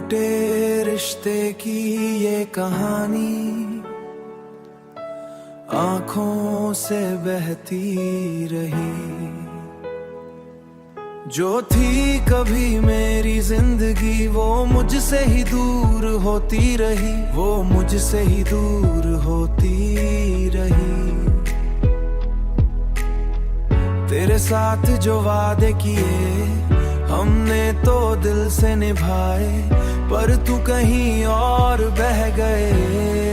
टूटे रिश्ते की ये कहानी आंखों से बहती रही। जो थी कभी मेरी जिंदगी वो मुझसे ही दूर होती रही, वो मुझसे ही दूर होती रही। तेरे साथ जो वादे किए हमने तो दिल से निभाए, पर तू कहीं और बह गए।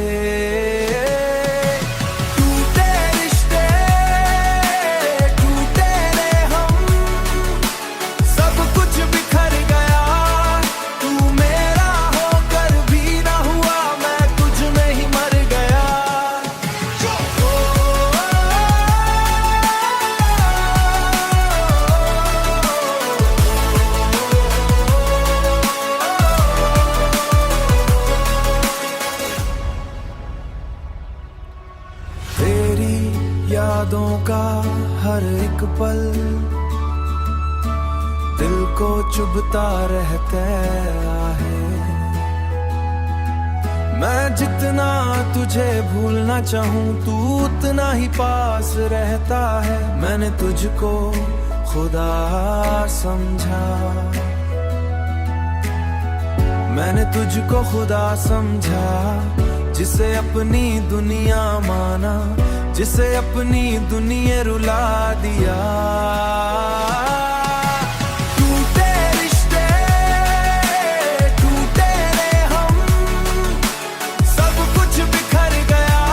यादों का हर एक पल दिल को चुभता रहता है। मैं जितना तुझे भूलना चाहूं तू उतना ही पास रहता है। मैंने तुझको खुदा समझा, मैंने तुझको खुदा समझा, जिसे अपनी दुनिया माना, जिसे अपनी दुनिया रुला दिया। टूटे रिश्ते टूटे रे हम, सब कुछ बिखर गया।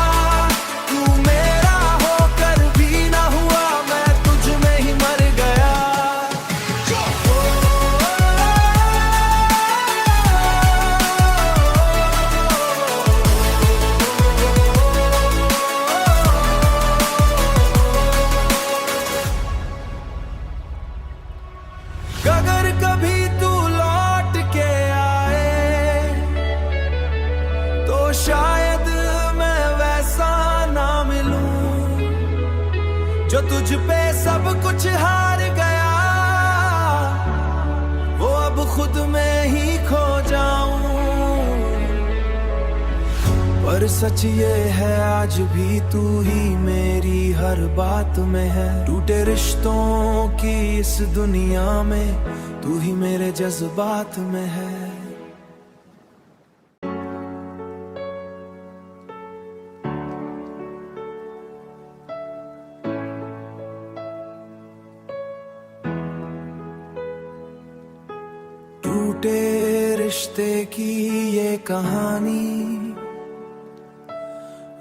तू मेरा होकर भी ना हुआ, मैं तुझ में ही मर गया। अगर कभी तू लौट के आए तो शायद मैं वैसा ना मिलूं, जो तुझ पे सब कुछ हार गया, वो अब खुद में ही खो जाऊं। पर सच ये है आज भी तू ही मेरी हर बात में है। टूटे रिश्तों की इस दुनिया में तू ही मेरे जज्बात में है। टूटे रिश्ते की ये कहानी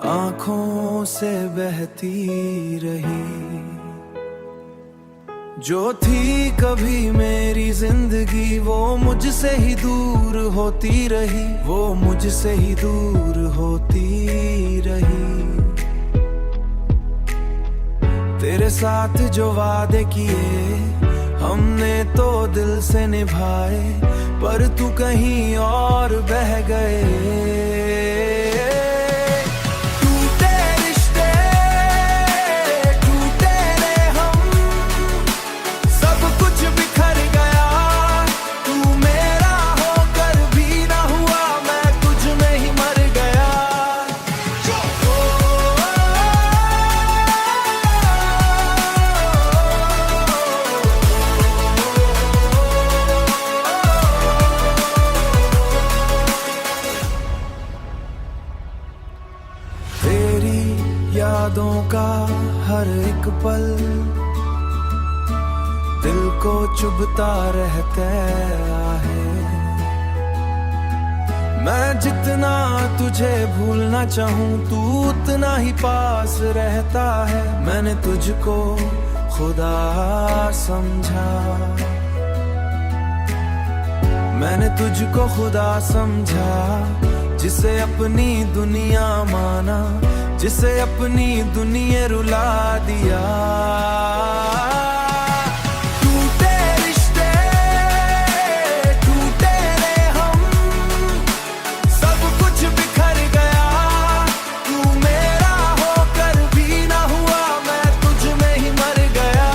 आंखों से बहती रही। जो थी कभी मेरी जिंदगी वो मुझसे ही दूर होती रही, वो मुझसे ही दूर होती रही। तेरे साथ जो वादे किए हमने तो दिल से निभाए, पर तू कहीं और बह गए। यादों का हर एक पल दिल को चुभता रहता है। मैं जितना तुझे भूलना चाहूं तू उतना ही पास रहता है। मैंने तुझको खुदा समझा, मैंने तुझको खुदा समझा, जिसे अपनी दुनिया माना, जिसे अपनी दुनिया रुला दिया। टूटे रिश्ते टूटे रे हम, सब कुछ बिखर गया। तू मेरा होकर भी ना हुआ, मैं तुझ में ही मर गया।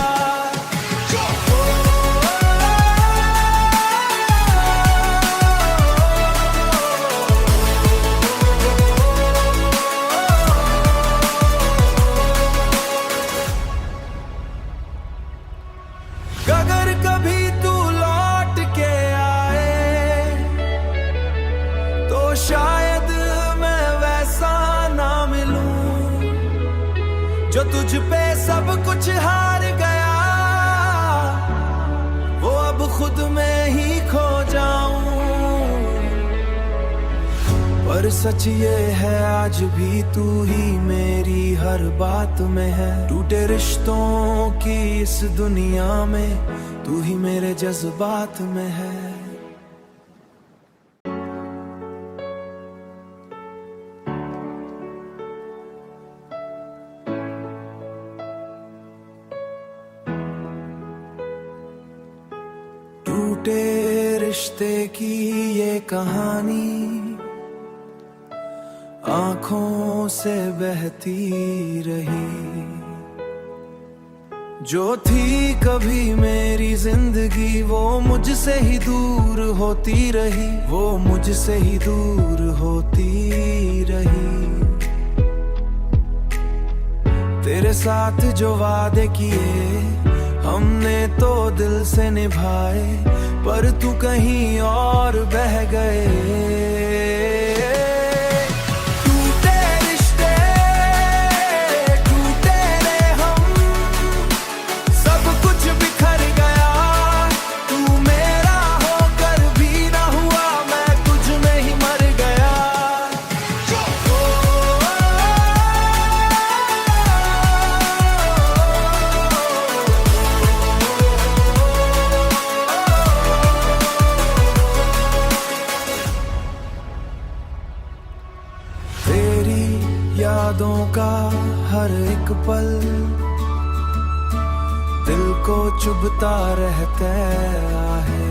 तुझ पे सब कुछ हार गया, वो अब खुद में ही खो जाऊं। पर सच ये है आज भी तू ही मेरी हर बात में है। टूटे रिश्तों की इस दुनिया में तू ही मेरे जज्बात में है। टूटे रिश्ते की ये कहानी आंखों से बहती रही, जो थी कभी मेरी जिंदगी वो मुझसे ही दूर होती रही, वो मुझसे ही दूर होती रही। तेरे साथ जो वादे किए हमने तो दिल से निभाए, पर तू कहीं और बह गए। यादों का हर एक पल दिल को चुभता रहता है।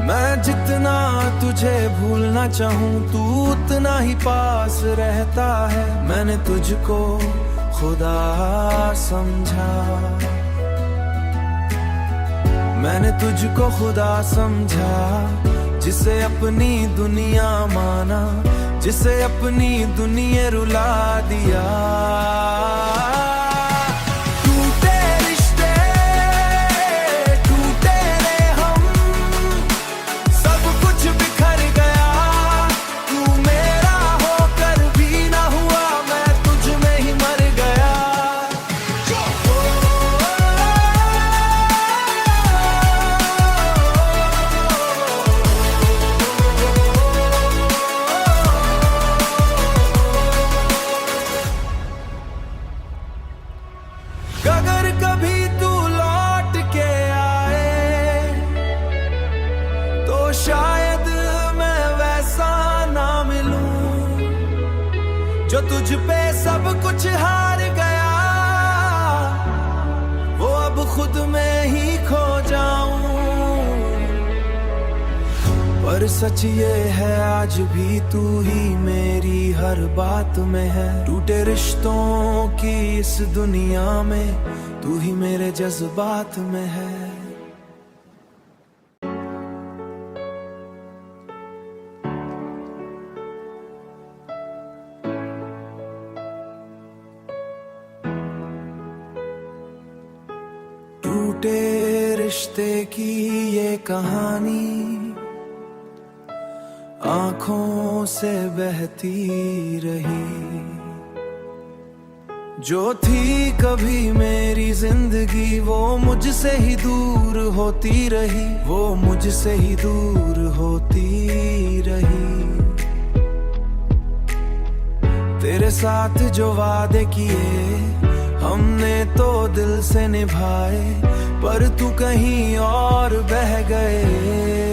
मैं जितना तुझे भूलना चाहूं तू उतना ही पास रहता है। मैंने तुझको खुदा समझा, मैंने तुझको खुदा समझा, जिसे अपनी दुनिया माना, जिसे अपनी दुनिया रुला दिया। टूटे रिश्ते टूटे रे हम, सब कुछ बिखर गया। तू मेरा होकर भी ना हुआ, मैं तुझ में ही मर गया। अगर कभी तू लौट के आए तो शायद मैं वैसा ना मिलूं, जो तुझ पे सब कुछ हार गया, वो अब खुद में ही खो जाऊं। पर सच ये है आज भी तू ही मेरी हर बात में है। टूटे रिश्तों की इस दुनिया में तू ही मेरे जज्बात में है। टूटे रिश्ते की ये कहानी आंखों से बहती रही, जो थी कभी मेरी जिंदगी वो मुझसे ही दूर होती रही, वो मुझसे ही दूर होती रही। तेरे साथ जो वादे किए हमने तो दिल से निभाए, पर तू कहीं और बह गए।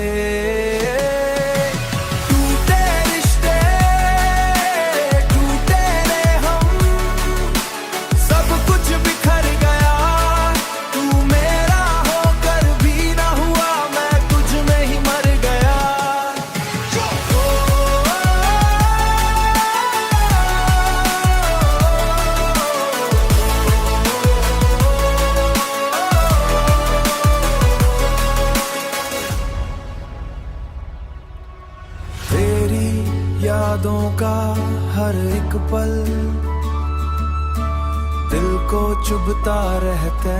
यादों का हर एक पल दिल को चुभता रहता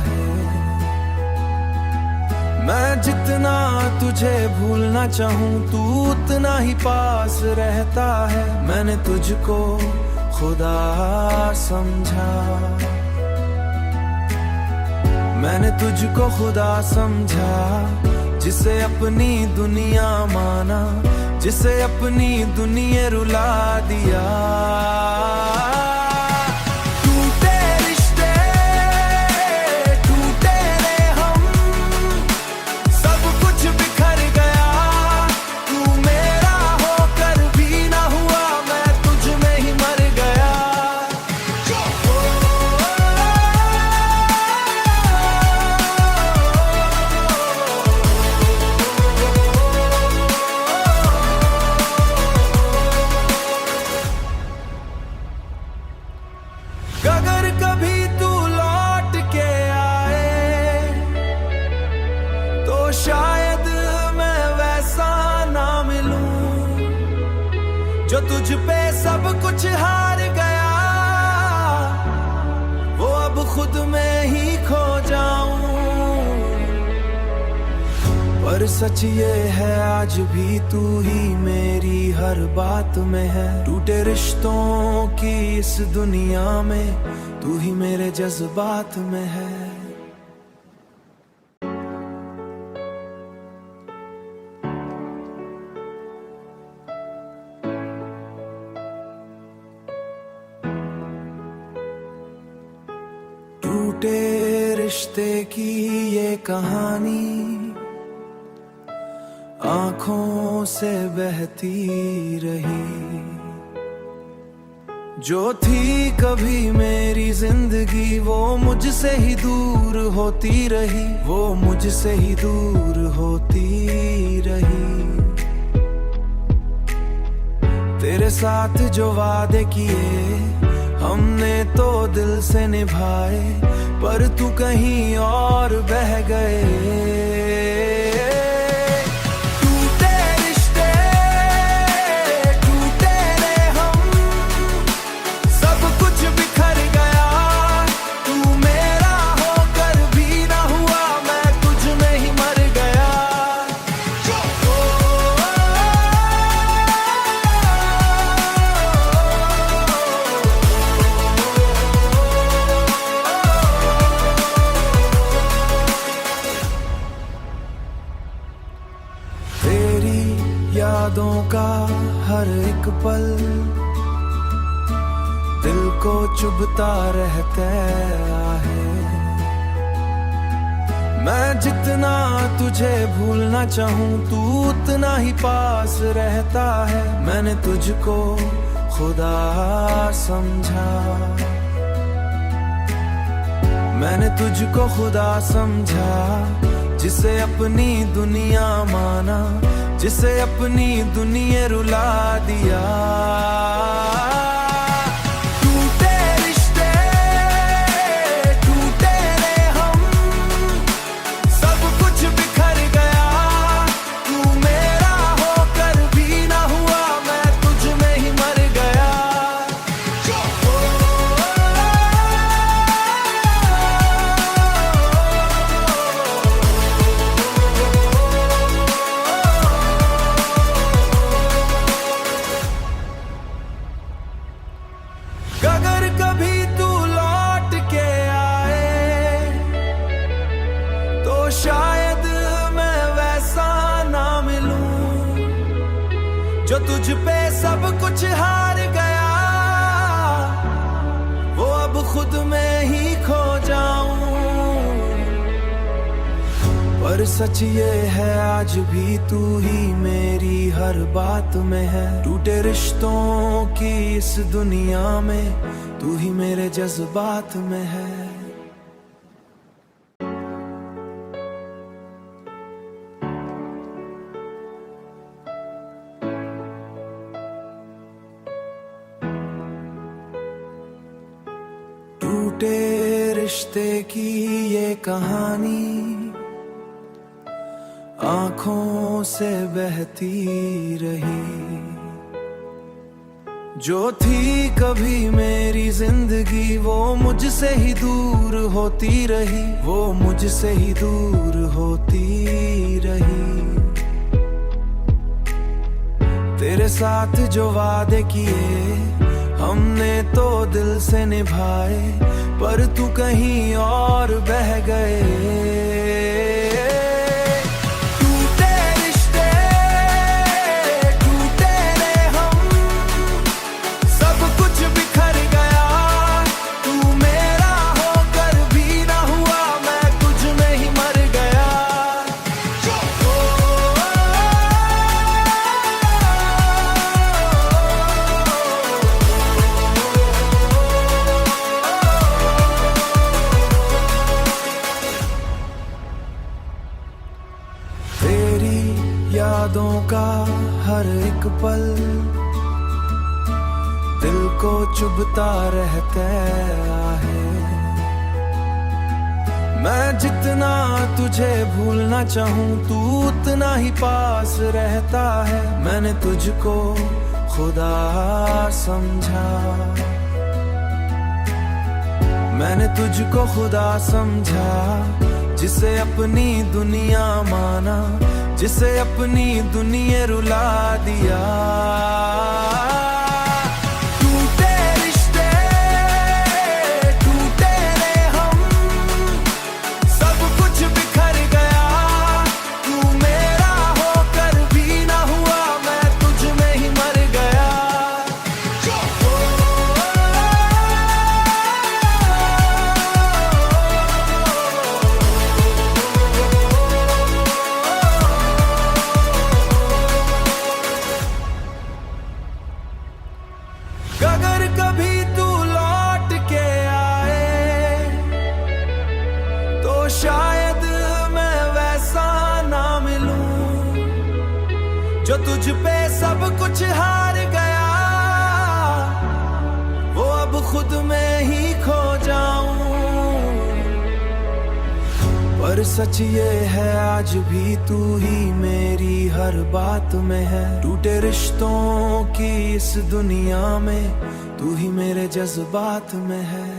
है। मैं जितना तुझे भूलना चाहूं तू उतना ही पास रहता है। मैंने तुझको खुदा समझा। मैंने तुझको खुदा समझा, जिसे अपनी दुनिया माना, जिसे अपनी दुनिया रुला दिया। टूटे रिश्ते टूटे रे हम, सब कुछ बिखर गया। तू मेरा होकर भी ना हुआ, मैं तुझ में ही मर गया। अगर कभी तू लौट के आए, तो शायद मैं वैसा ना मिलूं, जो तुझ पे सब कुछ हार गया, वो अब खुद में ही खो जाऊं। पर सच ये है आज भी तू ही मेरी हर बात में है। टूटे रिश्तों की इस दुनिया में तू ही मेरे जज्बात में है। टूटे रिश्ते की ये कहानी आंखों से बहती रही, जो थी कभी मेरी जिंदगी वो मुझसे ही दूर होती रही, वो मुझसे ही दूर होती रही। तेरे साथ जो वादे किए हमने तो दिल से निभाए, पर तू कहीं और बह गए। यादों का हर एक पल दिल को चुभता रहता है। मैं जितना तुझे भूलना चाहूं तू उतना ही पास रहता है। मैंने तुझको खुदा समझा, मैंने तुझको खुदा समझा, जिसे अपनी दुनिया माना, जिसे अपनी दुनिया रुला दिया। टूटे रिश्ते टूटे रे हम, सब कुछ बिखर गया। तू मेरा होकर भी ना हुआ, मैं तुझ में ही मर गया। अगर कभी तू लौट के आए, तो शायद मैं वैसा ना मिलूं, जो तुझ पे सब कुछ हार गया, वो अब खुद में ही खो जाऊं। पर सच ये है आज भी तू ही मेरी हर बात में है। टूटे रिश्तों की इस दुनिया में तू ही मेरे जज्बात में है। टूटे रिश्ते की ये कहानी आंखों से बहती रही, जो थी कभी मेरी जिंदगी वो मुझसे ही दूर होती रही, वो मुझसे ही दूर होती रही। तेरे साथ जो वादे किए हमने तो दिल से निभाए, पर तू कहीं और बह गए। टूटे रिश्ते, टूटे रे हम, सब कुछ बिखर गया। तू मेरा होकर भी ना हुआ, मैं तुझ में ही मर गया। तेरी यादों का हर एक पल दिल को चुभता रहता है। मैं जितना तुझे भूलना चाहूं, तू उतना ही पास रहता है। मैंने तुझको खुदा समझा, मैंने तुझको खुदा समझा, जिसे अपनी दुनिया माना, जिसे अपनी दुनिया रुला दिया। टूटे रिश्ते, टूटे रे हम, सब कुछ बिखर गया। तू मेरा होकर भी ना हुआ, मैं तुझ में ही मर गया। अगर कभी तू लौट के आए, तो शायद मैं वैसा ना मिलूं, जो तुझ पे सब कुछ हार गया। वो अब खुद में ही खो जाऊं। पर सच ये है, आज भी तू ही मेरी हर बात में है। टूटे रिश्तों की इस दुनिया में तू ही मेरे जज्बात में है।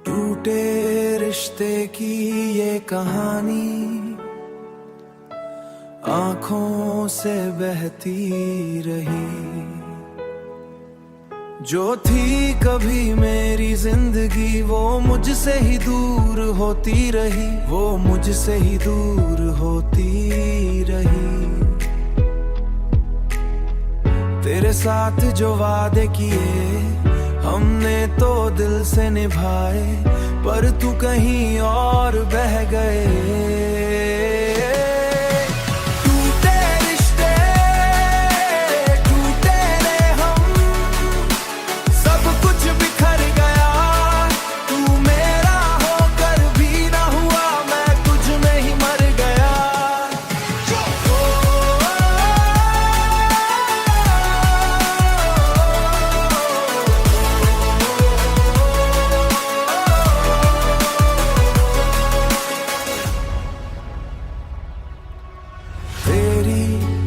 टूटे रिश्ते की ये कहानी आंखों से बहती रही। जो थी कभी मेरी जिंदगी, वो मुझसे ही दूर होती रही, वो मुझसे ही दूर होती रही। तेरे साथ जो वादे किए, हमने तो दिल से निभाए, पर तू कहीं और बह गए।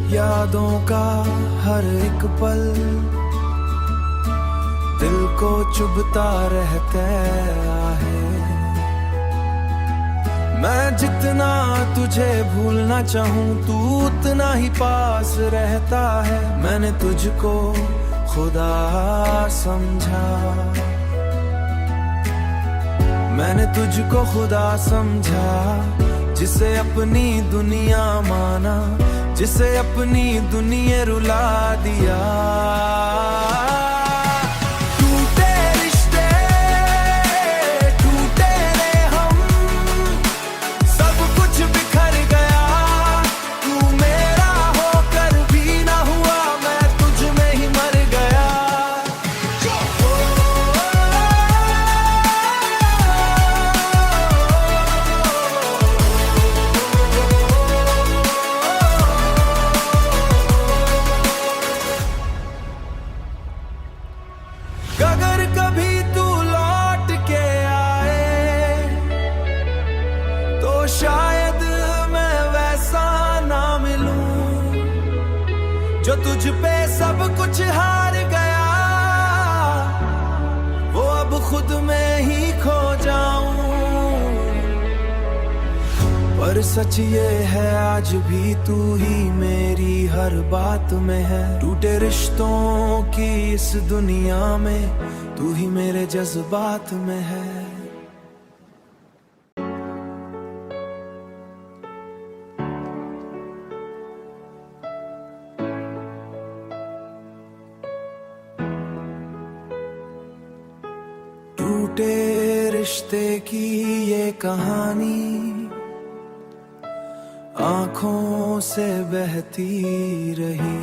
यादों का हर एक पल दिल को चुभता रहता है। मैं जितना तुझे भूलना चाहूं, तू उतना ही पास रहता है। मैंने तुझको खुदा समझा, मैंने तुझको खुदा समझा, जिसे अपनी दुनिया माना, जिसे अपनी दुनिया रुला दिया। टूटे रिश्ते, टूटे रे हम, सब कुछ बिखर गया। तू मेरा होकर भी ना हुआ, मैं तुझ में ही मर गया। अगर कभी तू लौट के आए, तो शायद मैं वैसा ना मिलूं, जो तुझ पे सब कुछ हार गया। वो अब खुद पर सच ये है आज भी तू ही मेरी हर बात में है। टूटे रिश्तों की इस दुनिया में तू ही मेरे जज्बात में है। टूटे रिश्ते की ये कहानी आंखों से बहती रही,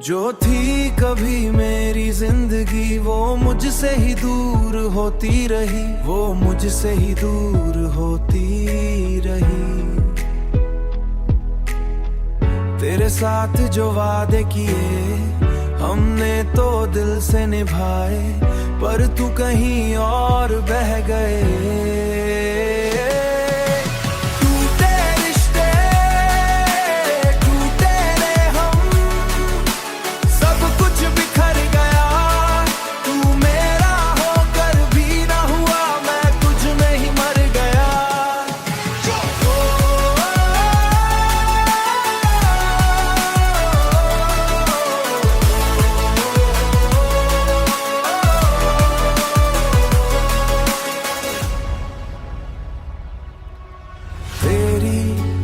जो थी कभी मेरी जिंदगी वो मुझसे ही दूर होती रही, वो मुझसे ही दूर होती रही। तेरे साथ जो वादे किए हमने तो दिल से निभाए, पर तू कहीं और बह गए।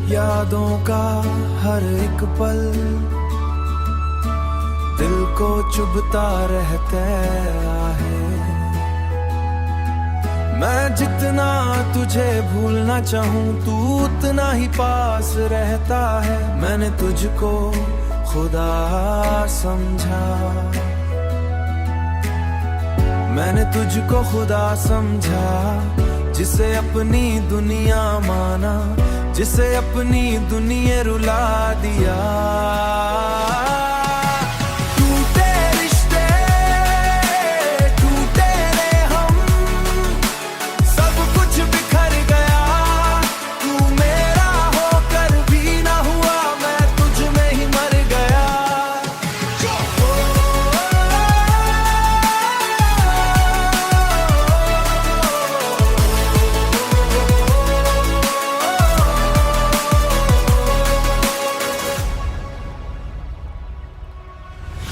यादों का हर एक पल दिल को चुभता रहता है। मैं जितना तुझे भूलना चाहूं तू उतना ही पास रहता है। मैंने तुझको खुदा समझा, मैंने तुझको खुदा समझा, जिसे अपनी दुनिया माना, जिसे अपनी दुनिया रुला दिया। टूटे रिश्ते टूटे रे हम, सब कुछ बिखर गया। तू मेरा होकर भी ना हुआ, मैं तुझ में ही मर गया।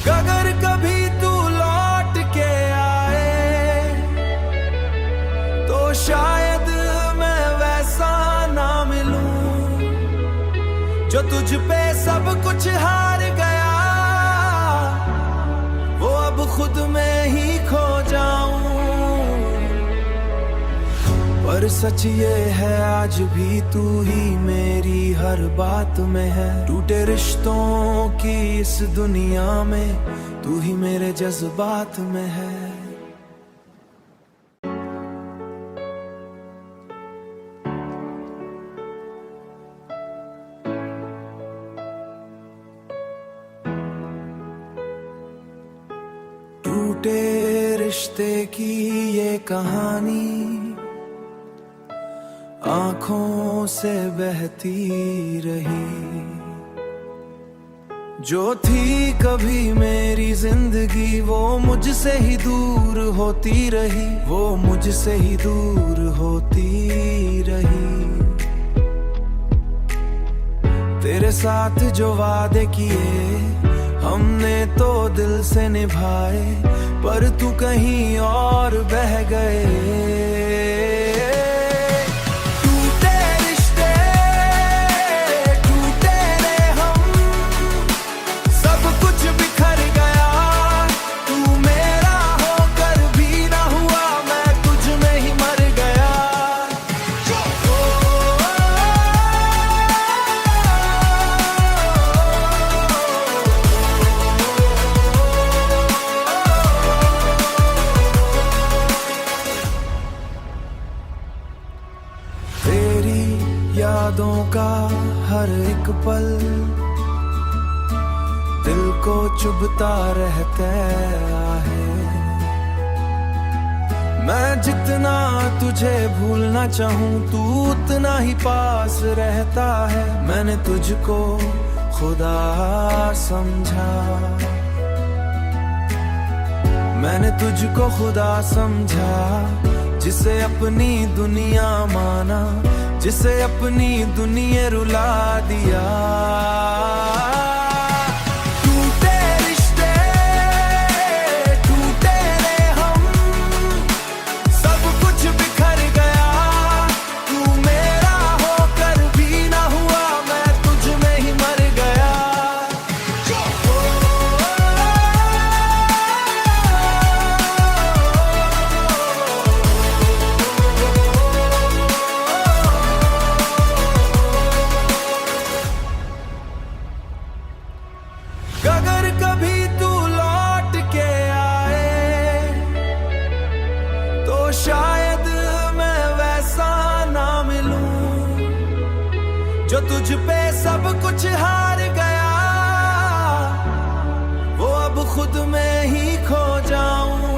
अगर कभी तू लौट के आए तो शायद मैं वैसा ना मिलूं, जो तुझ पे सब कुछ हार गया, वो अब खुद में ही खो जाऊं। पर सच ये है आज भी तू ही मेरी हर बात में है। टूटे रिश्तों की इस दुनिया में तू ही मेरे जज्बात में है। टूटे रिश्ते की ये कहानी आंखों से बहती रही, जो थी कभी मेरी जिंदगी वो मुझसे ही दूर होती रही, वो मुझसे ही दूर होती रही। तेरे साथ जो वादे किए हमने तो दिल से निभाए, पर तू कहीं और बह गए। यादों का हर एक पल दिल को चुभता रहता है। मैं जितना तुझे भूलना चाहूं तू उतना ही पास रहता है। मैंने तुझको खुदा समझा, मैंने तुझको खुदा समझा, जिसे अपनी दुनिया माना, जिसे अपनी दुनिया रुला दिया। टूटे रिश्ते टूटे रे हम, सब कुछ बिखर गया। तू मेरा होकर भी ना हुआ, मैं तुझ में ही मर गया। अगर कभी तू लौट के आए तो शायद मैं वैसा ना मिलूं जो तुझ पे सब कुछ हार गया। वो अब खुद में ही खो जाऊं।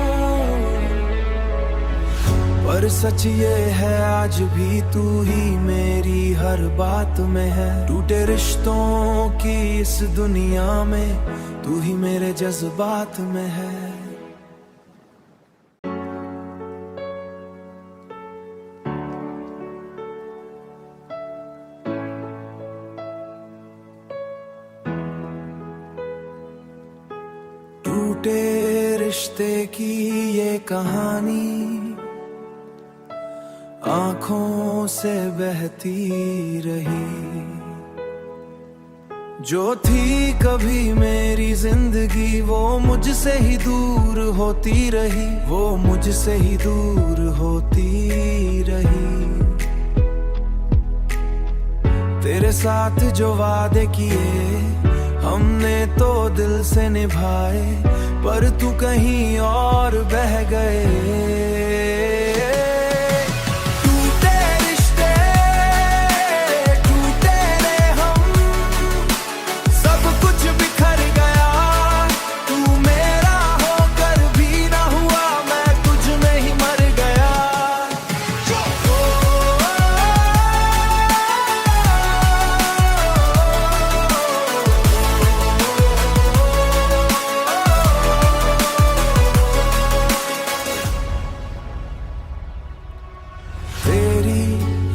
पर सच ये है आज भी तू ही मेरी हर बात में है। टूटे रिश्तों की इस दुनिया में तू ही मेरे जज्बात में है। टूटे रिश्ते की ये कहानी आंखों से बहती रही। जो थी कभी मेरी जिंदगी वो मुझसे ही दूर होती रही। वो मुझसे ही दूर होती रही। तेरे साथ जो वादे किए हमने तो दिल से निभाए, पर तू कहीं और बह गए।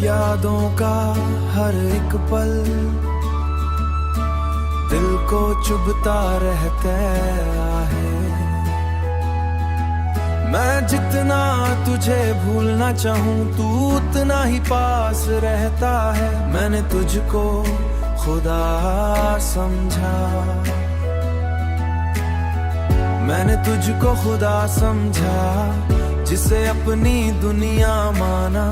यादों का हर एक पल दिल को चुभता रहता है। मैं जितना तुझे भूलना चाहूं तू उतना ही पास रहता है। मैंने तुझको खुदा समझा। मैंने तुझको खुदा समझा, जिसे अपनी दुनिया माना,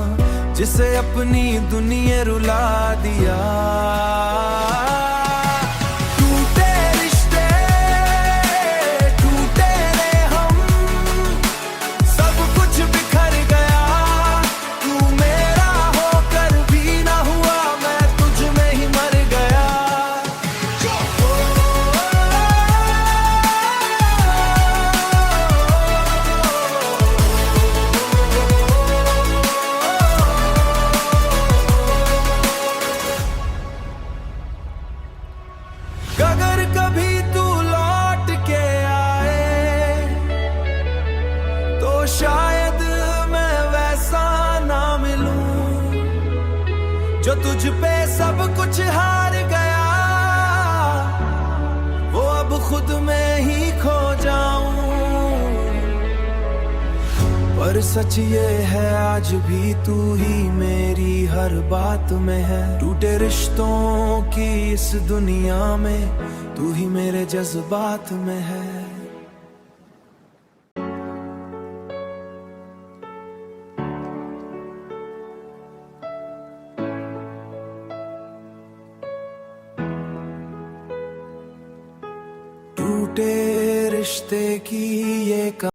जिसे अपनी दुनिया रुला दिया। टूटे रिश्ते टूटे रे हम, सब कुछ बिखर गया। तू मेरा होकर भी ना हुआ, मैं तुझ में ही मर गया। अगर कभी तू लौट के आए तो शायद मैं वैसा ना मिलूं जो तुझ पे सब कुछ हार गया। वो अब खुद में ही खो जाऊं। पर सच ये है आज भी तू ही मेरी हर बात में है। टूटे रिश्तों की इस दुनिया में तू ही मेरे जज्बात में है। टूटे रिश्ते की ये